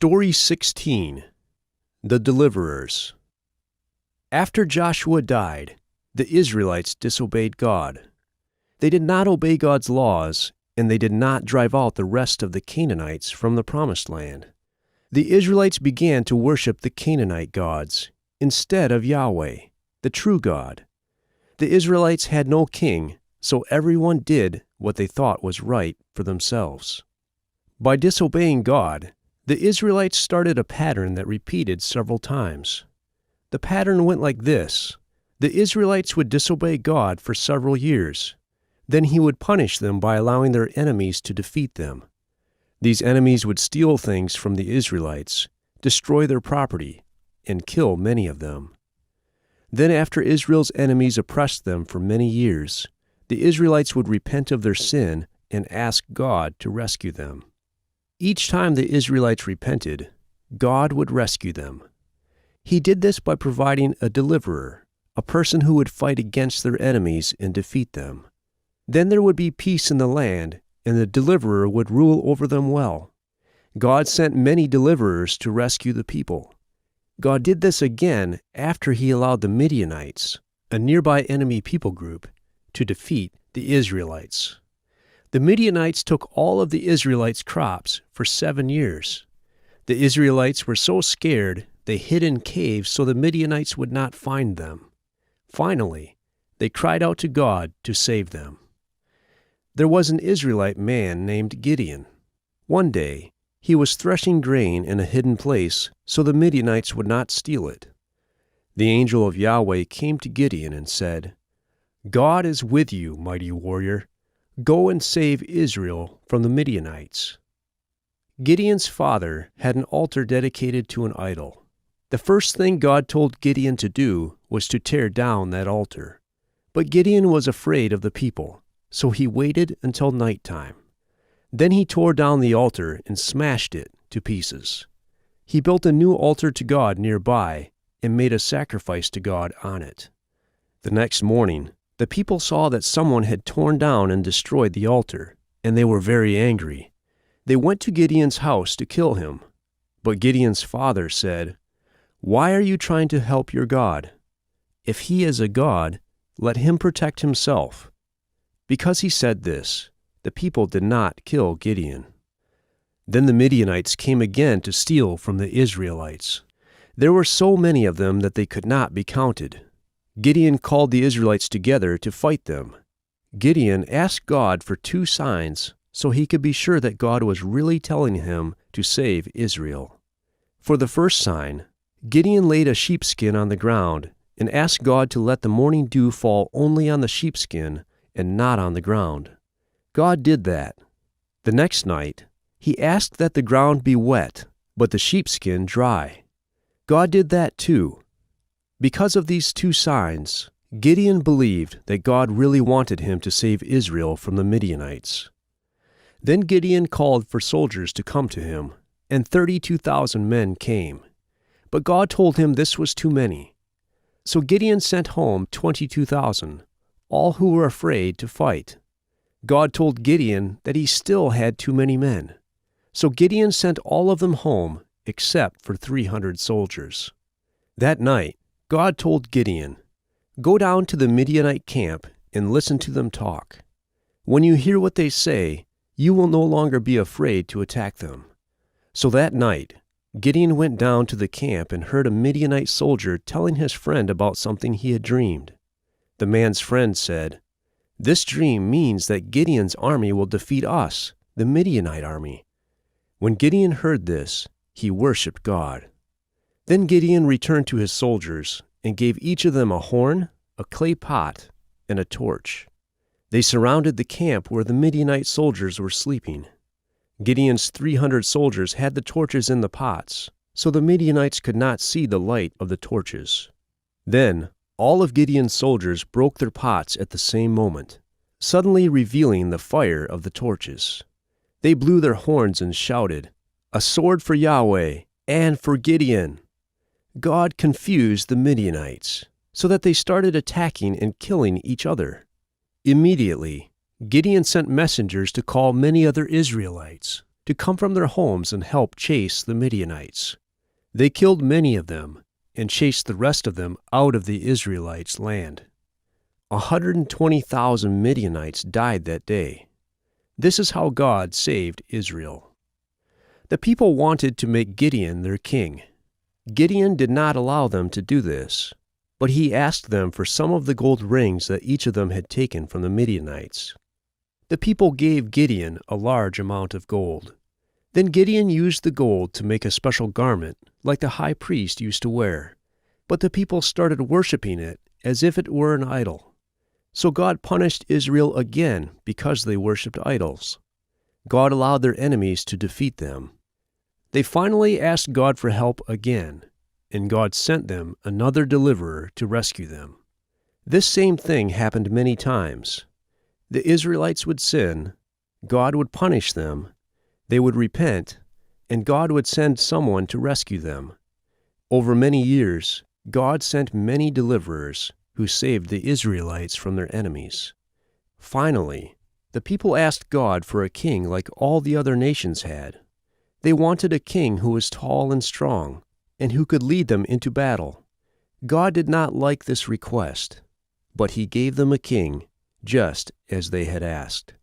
Story 16. The Deliverers. After Joshua died, the Israelites disobeyed God. They did not obey God's laws, and they did not drive out the rest of the Canaanites from the Promised Land. The Israelites began to worship the Canaanite gods instead of Yahweh, the true God. The Israelites had no king, so everyone did what they thought was right for themselves. By disobeying God, the Israelites started a pattern that repeated several times. The pattern went like this. The Israelites would disobey God for several years. Then he would punish them by allowing their enemies to defeat them. These enemies would steal things from the Israelites, destroy their property, and kill many of them. Then after Israel's enemies oppressed them for many years, the Israelites would repent of their sin and ask God to rescue them. Each time the Israelites repented, God would rescue them. He did this by providing a deliverer, a person who would fight against their enemies and defeat them. Then there would be peace in the land, and the deliverer would rule over them well. God sent many deliverers to rescue the people. God did this again after he allowed the Midianites, a nearby enemy people group, to defeat the Israelites. The Midianites took all of the Israelites' crops for 7 years. The Israelites were so scared they hid in caves so the Midianites would not find them. Finally, they cried out to God to save them. There was an Israelite man named Gideon. One day, he was threshing grain in a hidden place so the Midianites would not steal it. The angel of Yahweh came to Gideon and said, "God is with you, mighty warrior. Go and save Israel from the Midianites." Gideon's father had an altar dedicated to an idol. The first thing God told Gideon to do was to tear down that altar. But Gideon was afraid of the people, so he waited until nighttime. Then he tore down the altar and smashed it to pieces. He built a new altar to God nearby and made a sacrifice to God on it. The next morning, the people saw that someone had torn down and destroyed the altar, and they were very angry. They went to Gideon's house to kill him. But Gideon's father said, "Why are you trying to help your God? If he is a god, let him protect himself." Because he said this, the people did not kill Gideon. Then the Midianites came again to steal from the Israelites. There were so many of them that they could not be counted. Gideon called the Israelites together to fight them. Gideon asked God for 2 signs so he could be sure that God was really telling him to save Israel. For the first sign, Gideon laid a sheepskin on the ground and asked God to let the morning dew fall only on the sheepskin and not on the ground. God did that. The next night, he asked that the ground be wet, but the sheepskin dry. God did that too. Because of these 2 signs, Gideon believed that God really wanted him to save Israel from the Midianites. Then Gideon called for soldiers to come to him, and 32,000 men came. But God told him this was too many. So Gideon sent home 22,000, all who were afraid to fight. God told Gideon that he still had too many men. So Gideon sent all of them home except for 300 soldiers. That night, God told Gideon, "Go down to the Midianite camp and listen to them talk. When you hear what they say, you will no longer be afraid to attack them." So that night, Gideon went down to the camp and heard a Midianite soldier telling his friend about something he had dreamed. The man's friend said, "This dream means that Gideon's army will defeat us, the Midianite army." When Gideon heard this, he worshipped God. Then Gideon returned to his soldiers and gave each of them a horn, a clay pot, and a torch. They surrounded the camp where the Midianite soldiers were sleeping. Gideon's 300 soldiers had the torches in the pots, so the Midianites could not see the light of the torches. Then all of Gideon's soldiers broke their pots at the same moment, suddenly revealing the fire of the torches. They blew their horns and shouted, "A sword for Yahweh and for Gideon!" God confused the Midianites, so that they started attacking and killing each other. Immediately, Gideon sent messengers to call many other Israelites to come from their homes and help chase the Midianites. They killed many of them and chased the rest of them out of the Israelites' land. 120,000 Midianites died that day. This is how God saved Israel. The people wanted to make Gideon their king. Gideon did not allow them to do this, but he asked them for some of the gold rings that each of them had taken from the Midianites. The people gave Gideon a large amount of gold. Then Gideon used the gold to make a special garment, like the high priest used to wear. But the people started worshiping it as if it were an idol. So God punished Israel again because they worshipped idols. God allowed their enemies to defeat them. They finally asked God for help again, and God sent them another deliverer to rescue them. This same thing happened many times. The Israelites would sin, God would punish them, they would repent, and God would send someone to rescue them. Over many years, God sent many deliverers who saved the Israelites from their enemies. Finally, the people asked God for a king like all the other nations had. They wanted a king who was tall and strong, and who could lead them into battle. God did not like this request, but he gave them a king, just as they had asked.